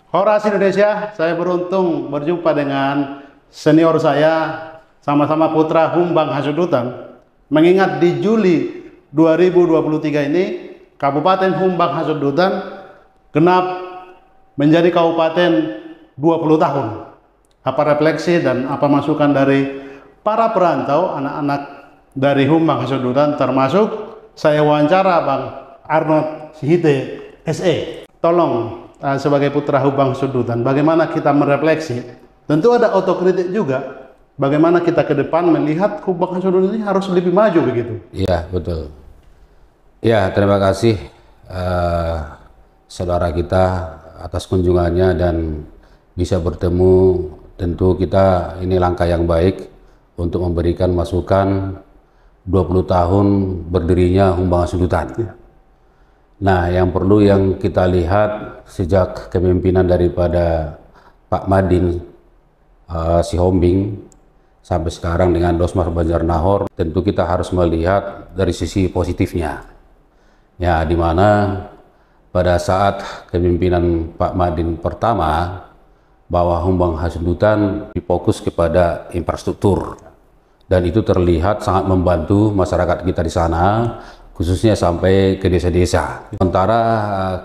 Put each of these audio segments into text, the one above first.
Horas Indonesia, saya beruntung berjumpa dengan senior saya, sama-sama putra Humbang Hasudutan. Mengingat di Juli 2023 ini, Kabupaten Humbang Hasudutan genap menjadi kabupaten 20 tahun. Apa refleksi dan apa masukan dari para perantau, anak-anak dari Humbang Hasudutan, termasuk saya wawancara Bang Arnold Sihite SE. Tolong sebagai putra Humbang Hasudutan, bagaimana kita merefleksi? Tentu ada otokritik juga. Bagaimana kita ke depan melihat Humbang Hasudutan ini harus lebih maju begitu? Iya, betul. Ya, terima kasih saudara kita atas kunjungannya dan bisa bertemu. Tentu kita ini langkah yang baik untuk memberikan masukan 20 tahun berdirinya Humbang Hasudutan. Ya. Nah, yang perlu yang kita lihat sejak kepemimpinan daripada Pak Madin Sihombing sampai sekarang dengan Dosmar Banjarnahor, tentu kita harus melihat dari sisi positifnya. Ya, di mana pada saat kepemimpinan Pak Madin pertama, bahwa Humbang Hasudutan difokus kepada infrastruktur. Dan itu terlihat sangat membantu masyarakat kita di sana, khususnya sampai ke desa-desa. Sementara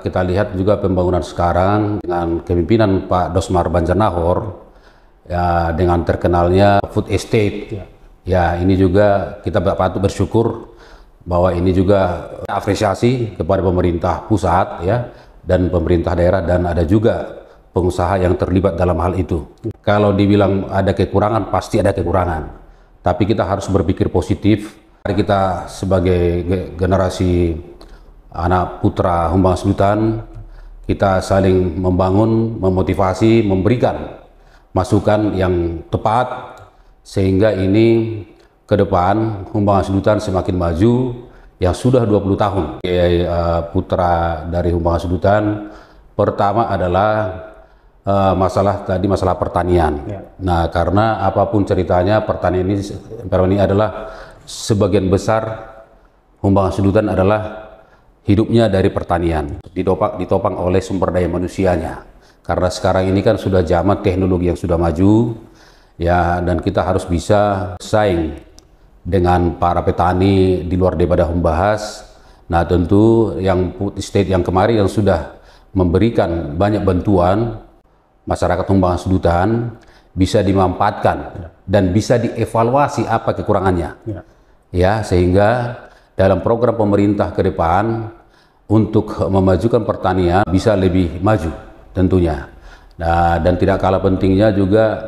kita lihat juga pembangunan sekarang dengan kepemimpinan Pak Dosmar Banjarnahor, ya, dengan terkenalnya food estate. Ya, ini juga kita patut bersyukur bahwa ini juga apresiasi kepada pemerintah pusat, ya, dan pemerintah daerah, dan ada juga pengusaha yang terlibat dalam hal itu. Kalau dibilang ada kekurangan, pasti ada kekurangan. Tapi kita harus berpikir positif. Kita sebagai generasi anak putra Humbang Hasudutan, kita saling membangun, memotivasi, memberikan masukan yang tepat, sehingga ini ke depan Humbang Hasudutan semakin maju. Yang sudah 20 tahun putra dari Humbang Hasudutan, pertama adalah masalah pertanian. Ya. Nah, karena apapun ceritanya, pertanian ini adalah sebagian besar Humbang Hasudutan adalah hidupnya dari pertanian, ditopang oleh sumber daya manusianya. Karena sekarang ini kan sudah zaman teknologi yang sudah maju, ya, dan kita harus bisa saing dengan para petani di luar daripada Humbahas. Nah, tentu yang food estate yang kemarin yang sudah memberikan banyak bantuan, masyarakat Humbang Hasudutan bisa dimanfaatkan dan bisa dievaluasi apa kekurangannya. Ya, sehingga dalam program pemerintah ke depan untuk memajukan pertanian bisa lebih maju tentunya. Nah, dan tidak kalah pentingnya juga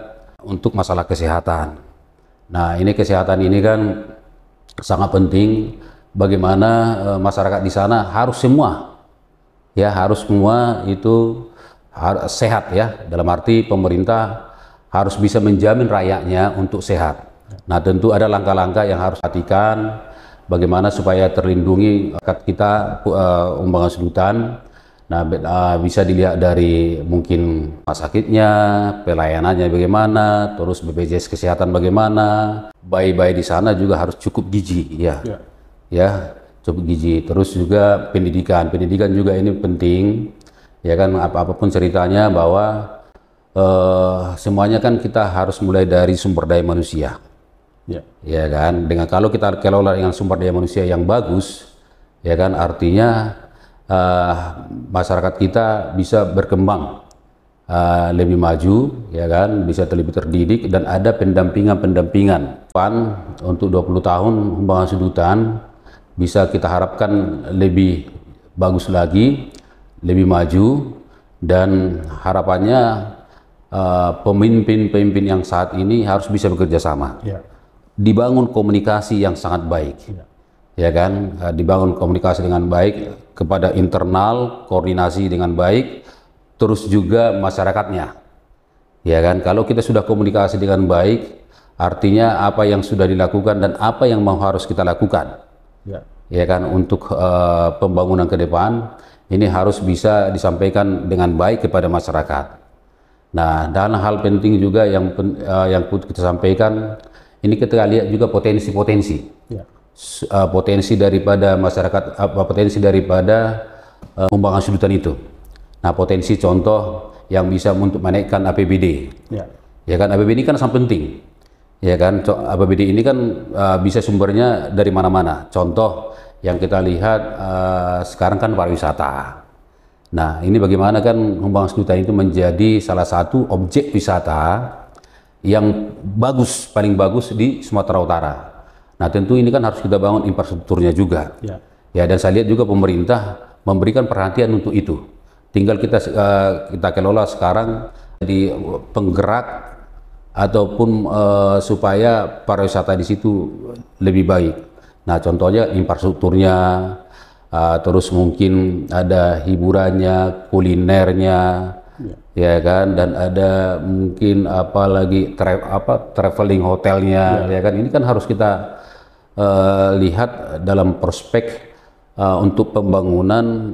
untuk masalah kesehatan. Nah, ini kesehatan ini kan sangat penting. Bagaimana masyarakat di sana harus semua itu harus sehat, ya. Dalam arti pemerintah harus bisa menjamin rakyatnya untuk sehat. Nah, tentu ada langkah-langkah yang harus perhatikan bagaimana supaya terlindungi kita Humbang Hasudutan. Nah, bisa dilihat dari mungkin rumah sakitnya, pelayanannya bagaimana, terus BPJS kesehatan bagaimana, bayi-bayi di sana juga harus cukup gizi, ya. Ya, cukup gizi. Terus juga pendidikan juga ini penting, ya kan, apapun ceritanya bahwa semuanya kan kita harus mulai dari sumber daya manusia. Ya kan, dengan kalau kita kelola dengan sumber daya manusia yang bagus, ya kan, artinya masyarakat kita bisa berkembang lebih maju, ya kan, bisa lebih terdidik dan ada pendampingan. Untuk 20 tahun Humbang Hasudutan bisa kita harapkan lebih bagus lagi, lebih maju, dan harapannya pemimpin yang saat ini harus bisa bekerja sama. Dibangun komunikasi yang sangat baik, ya kan, dibangun komunikasi dengan baik kepada internal, koordinasi dengan baik, terus juga masyarakatnya, ya kan. Kalau kita sudah komunikasi dengan baik, artinya apa yang sudah dilakukan dan apa yang harus kita lakukan, ya kan, untuk pembangunan ke depan ini harus bisa disampaikan dengan baik kepada masyarakat. Nah, dan hal penting juga yang kita sampaikan, ini kita lihat juga potensi daripada masyarakat, potensi daripada Humbang Hasudutan itu. Nah, potensi contoh yang bisa untuk menaikkan APBD. Ya kan, APBD ini kan sangat penting. Ya kan, APBD ini kan bisa sumbernya dari mana-mana. Contoh yang kita lihat sekarang kan pariwisata. Nah, ini bagaimana kan Humbang Hasanuddin itu menjadi salah satu objek wisata yang bagus, paling bagus di Sumatera Utara. Nah, tentu ini kan harus kita bangun infrastrukturnya juga. Ya, dan saya lihat juga pemerintah memberikan perhatian untuk itu. Tinggal kita kelola sekarang di penggerak ataupun supaya pariwisata di situ lebih baik. Nah, contohnya infrastrukturnya, terus mungkin ada hiburannya, kulinernya, ya kan, dan ada mungkin apalagi traveling hotelnya, ya kan. Ini kan harus kita lihat dalam prospek untuk pembangunan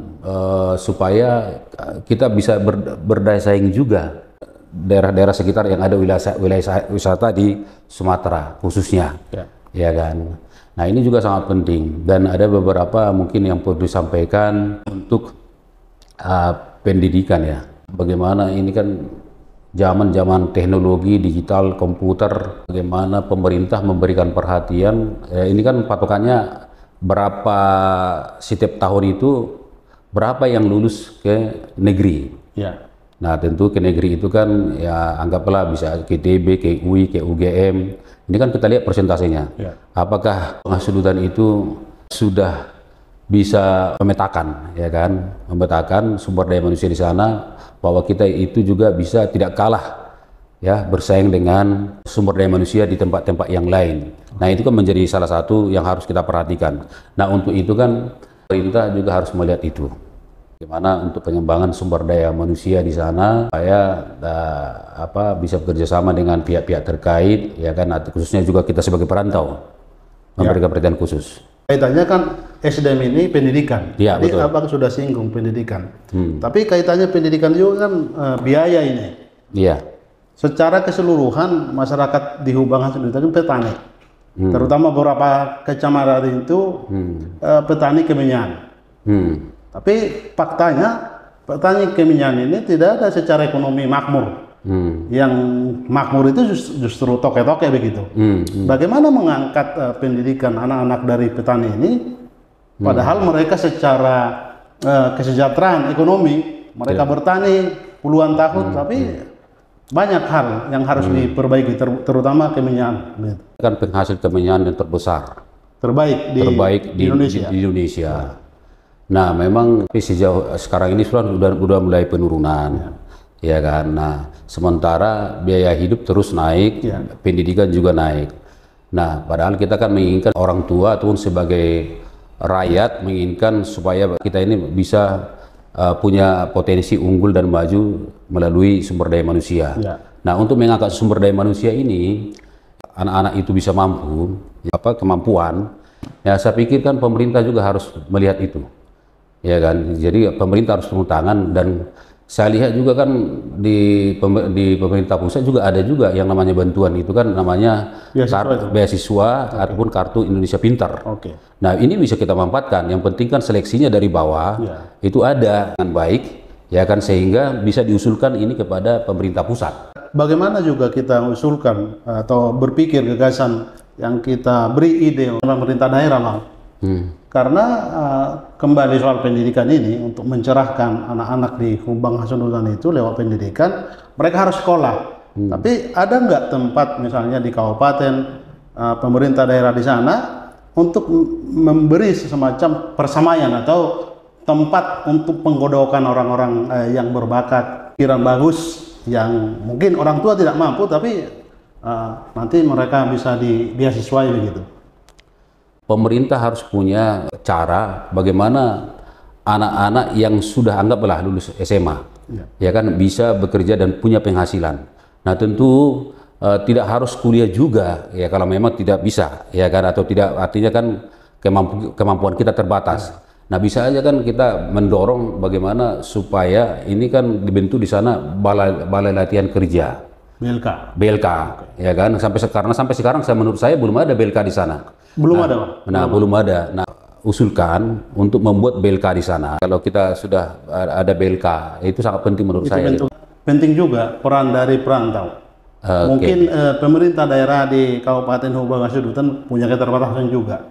supaya kita bisa berdaya saing juga daerah-daerah sekitar yang ada wilayah wisata di Sumatera khususnya, ya kan. Nah, ini juga sangat penting, dan ada beberapa mungkin yang perlu disampaikan untuk pendidikan ya. Bagaimana ini kan zaman-zaman teknologi digital komputer, bagaimana pemerintah memberikan perhatian. Ini kan patokannya berapa setiap tahun itu, berapa yang lulus ke negeri. Nah, tentu ke negeri itu kan ya anggaplah bisa ke ITB, ke UI, ke UGM. Ini kan kita lihat persentasenya. Apakah Hasanuddin itu sudah bisa memetakan, ya kan, memetakan sumber daya manusia di sana, bahwa kita itu juga bisa tidak kalah ya bersaing dengan sumber daya manusia di tempat-tempat yang lain. Nah, itu kan menjadi salah satu yang harus kita perhatikan. Nah, untuk itu kan pemerintah juga harus melihat itu. Bagaimana untuk pengembangan sumber daya manusia di sana supaya bisa bekerjasama dengan pihak-pihak terkait, ya kan, khususnya juga kita sebagai perantau memberikan perhatian khusus. Kaitannya kan SDM ini pendidikan. Ya, jadi betul. Abang sudah singgung pendidikan. Tapi kaitannya pendidikan juga kan biaya ini. Iya. Secara keseluruhan masyarakat di Humbang Hasanuddin itu petani. Terutama beberapa kecamatan itu petani kemenyan. Tapi faktanya petani kemenyan ini tidak ada secara ekonomi makmur. Yang makmur itu justru toke-toke begitu. Bagaimana mengangkat pendidikan anak-anak dari petani ini, padahal mereka secara kesejahteraan ekonomi mereka bertani puluhan tahun, tapi banyak hal yang harus diperbaiki, terutama kemenyan. Kan penghasil kemenyan yang terbesar, terbaik di Indonesia. Nah, memang sejauh sekarang ini sudah mulai penurunan, ya kan. Nah, sementara biaya hidup terus naik, pendidikan juga naik. Nah, padahal kita kan menginginkan orang tua ataupun sebagai rakyat menginginkan supaya kita ini bisa punya potensi unggul dan maju melalui sumber daya manusia. Nah, untuk mengangkat sumber daya manusia ini, anak-anak itu bisa mampu, kemampuan. Ya, saya pikir kan pemerintah juga harus melihat itu. Ya kan, jadi pemerintah harus turun tangan, dan saya lihat juga kan di pemerintah pusat juga ada juga yang namanya bantuan itu kan namanya beasiswa ataupun kartu Indonesia Pintar. Nah, ini bisa kita manfaatkan. Yang penting kan seleksinya dari bawah itu ada dengan baik, ya kan, sehingga bisa diusulkan ini kepada pemerintah pusat. Bagaimana juga kita usulkan atau berpikir gagasan yang kita beri ide oleh pemerintah daerah, Bang. Karena kembali soal pendidikan ini, untuk mencerahkan anak-anak di Humbang Hasanuddin itu lewat pendidikan, mereka harus sekolah. Tapi ada nggak tempat misalnya di kabupaten, pemerintah daerah di sana untuk memberi semacam persamaian atau tempat untuk penggodokan orang-orang yang berbakat, pikiran bagus, yang mungkin orang tua tidak mampu, tapi nanti mereka bisa dibeasiswai begitu. Pemerintah harus punya cara bagaimana anak-anak yang sudah anggaplah lulus SMA, ya kan, bisa bekerja dan punya penghasilan. Nah, tentu tidak harus kuliah juga, ya, kalau memang tidak bisa, ya kan, atau tidak, artinya kan kemampuan kita terbatas. Nah, bisa aja kan kita mendorong bagaimana supaya ini kan dibentuk di sana balai latihan kerja. BLK, ya kan, sampai sekarang menurut saya belum ada BLK di sana. Belum ada. Nah, usulkan untuk membuat BLK di sana. Kalau kita sudah ada BLK, itu sangat penting menurut saya. penting juga peran dari perantau. Oke. Mungkin pemerintah daerah di Kabupaten Hubang Hasundutan punya keterbatasan juga,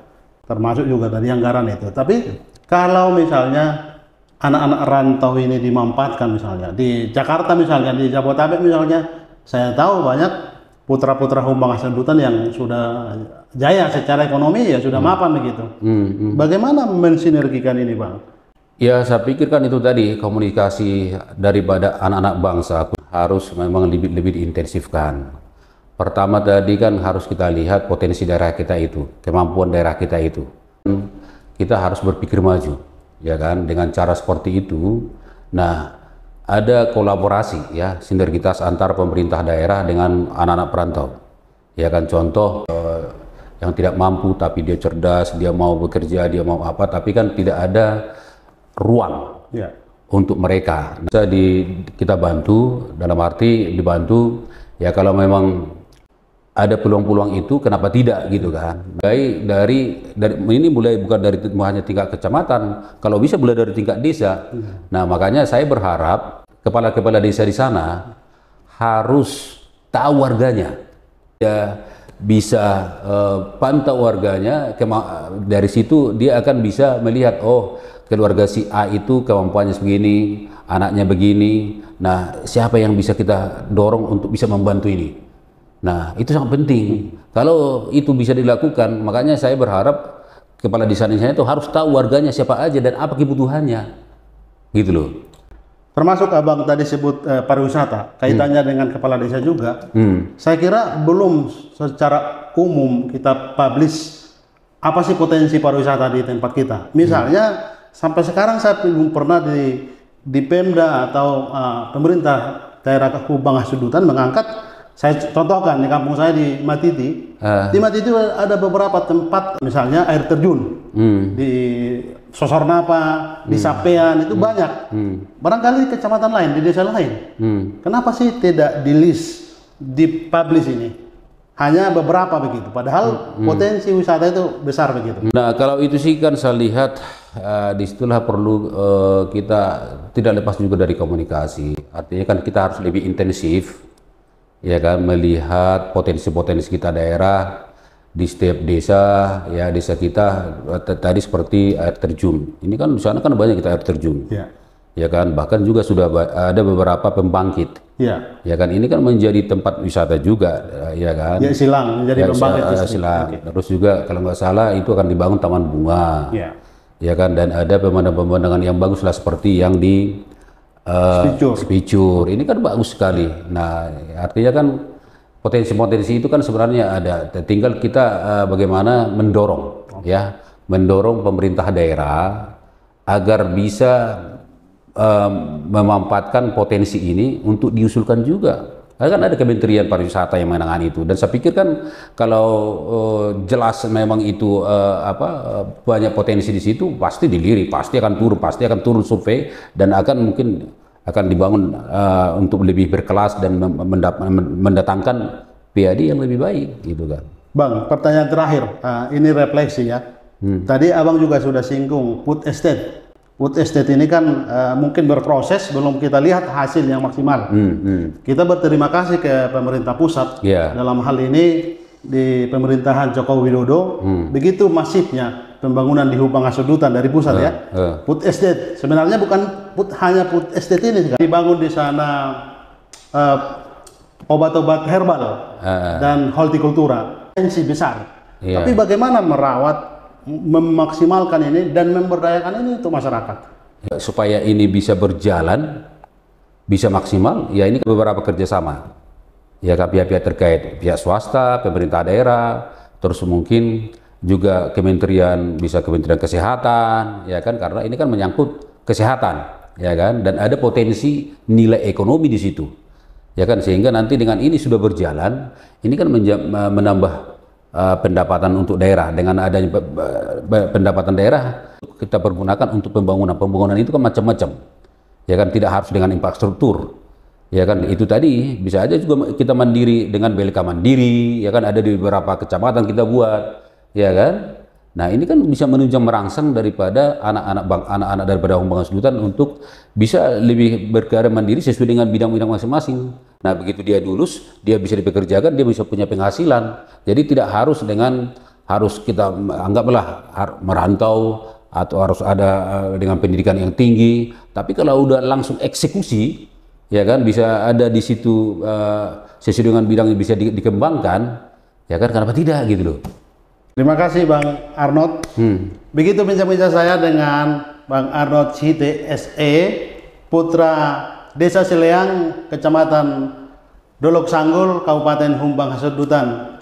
termasuk juga tadi anggaran itu. Tapi kalau misalnya anak-anak rantau ini dimanfaatkan, misalnya di Jakarta, misalnya di Jabodetabek, misalnya saya tahu banyak putra-putra Hubang Hasundutan yang sudah jaya secara ekonomi, ya sudah mapan begitu. Bagaimana mensinergikan ini, Bang? Ya, saya pikir kan itu tadi komunikasi daripada anak-anak bangsa harus memang lebih diintensifkan. Pertama tadi kan harus kita lihat potensi daerah kita itu, kemampuan daerah kita itu. Kita harus berpikir maju, ya kan, dengan cara seperti itu. Nah, ada kolaborasi, ya, sinergitas antar pemerintah daerah dengan anak-anak perantau. Ya kan, contoh yang tidak mampu tapi dia cerdas, dia mau bekerja, dia mau apa, tapi kan tidak ada ruang untuk mereka. Bisa kita bantu, dalam arti dibantu, ya kalau memang ada peluang-peluang itu, kenapa tidak gitu kan. Dari ini mulai bukan dari hanya tingkat kecamatan, kalau bisa mulai dari tingkat desa. Nah, makanya saya berharap kepala-kepala desa di sana harus tahu warganya, ya, bisa pantau warganya, dari situ dia akan bisa melihat, oh, keluarga si A itu kemampuannya segini, anaknya begini. Nah, siapa yang bisa kita dorong untuk bisa membantu ini? Nah, itu sangat penting. Kalau itu bisa dilakukan, makanya saya berharap kepala desa itu harus tahu warganya siapa aja dan apa kebutuhannya. Gitu loh. Termasuk Abang tadi sebut pariwisata, kaitannya dengan kepala desa juga. Saya kira belum secara umum kita publish apa sih potensi pariwisata di tempat kita. Misalnya, sampai sekarang saya belum pernah di Pemda atau pemerintah daerah Hubang Hasundutan mengangkat. Saya contohkan di kampung saya di Matiti. Di Matiti ada beberapa tempat, misalnya air terjun di Sosornapa, di Sapean, itu banyak. Barangkali di kecamatan lain, di desa lain. Kenapa sih tidak di list, di publish ini? Hanya beberapa begitu, padahal potensi wisata itu besar begitu. Nah, kalau itu sih kan saya lihat disitulah perlu kita tidak lepas juga dari komunikasi. Artinya kan kita harus lebih intensif, ya kan, melihat potensi-potensi kita daerah di setiap desa, ya, desa kita tadi seperti air terjun. Ini kan di sana kan banyak kita air terjun. Ya kan, bahkan juga sudah ada beberapa pembangkit. Ya kan, ini kan menjadi tempat wisata juga, ya kan. Ya, silang menjadi pembangkit. Silang. Terus juga kalau nggak salah itu akan dibangun taman bunga. Ya kan, dan ada pemandangan-pemandangan yang bagus lah seperti yang di Spicur. Ini kan bagus sekali. Nah, artinya kan potensi-potensi itu kan sebenarnya ada. Tinggal kita bagaimana mendorong, ya, mendorong pemerintah daerah agar bisa memanfaatkan potensi ini untuk diusulkan juga. Kan ada Kementerian Pariwisata yang menangani itu, dan saya pikir kan kalau jelas memang itu banyak potensi di situ, pasti dilirik, pasti akan turun survei, dan mungkin akan dibangun untuk lebih berkelas dan mendatangkan PAD yang lebih baik, gitu kan. Bang, pertanyaan terakhir, ini refleksi ya. Tadi Abang juga sudah singgung food estate. Food estate ini kan mungkin berproses, belum kita lihat hasil yang maksimal. Kita berterima kasih ke pemerintah pusat dalam hal ini di pemerintahan Joko Widodo. Begitu masifnya pembangunan di Hubang Hasundutan dari pusat, ya. Food estate sebenarnya bukan hanya food estate ini, dibangun di sana obat-obat herbal dan hortikultura, potensi besar. Tapi bagaimana merawat, memaksimalkan ini dan memberdayakan ini untuk masyarakat supaya ini bisa berjalan, bisa maksimal, ya ini beberapa kerjasama, ya kan, pihak-pihak terkait, pihak swasta, pemerintah daerah, terus mungkin juga Kementerian Kesehatan, ya kan, karena ini kan menyangkut kesehatan, ya kan, dan ada potensi nilai ekonomi di situ, ya kan, sehingga nanti dengan ini sudah berjalan, ini kan menambah pendapatan untuk daerah. Dengan adanya pendapatan daerah kita pergunakan untuk pembangunan itu kan macam-macam, ya kan, tidak harus dengan infrastruktur, ya kan, itu tadi bisa aja juga kita mandiri dengan BLK mandiri, ya kan, ada di beberapa kecamatan kita buat, ya kan. Nah, ini kan bisa menunjang merangsang daripada anak-anak daripada Humbang Hasudutan untuk bisa lebih berkarya mandiri sesuai dengan bidang-bidang masing-masing. Nah, begitu dia lulus, dia bisa dipekerjakan, dia bisa punya penghasilan. Jadi tidak harus harus kita anggaplah merantau atau harus ada dengan pendidikan yang tinggi. Tapi kalau udah langsung eksekusi, ya kan bisa ada di situ sesuai dengan bidang yang bisa dikembangkan, ya kan, kenapa tidak gitu loh. Terima kasih Bang Arnold. Begitu bincang-bincang saya dengan Bang Arnold Chite SE, putra Desa Seleang, Kecamatan Dolok Sanggul, Kabupaten Humbang Hasudutan.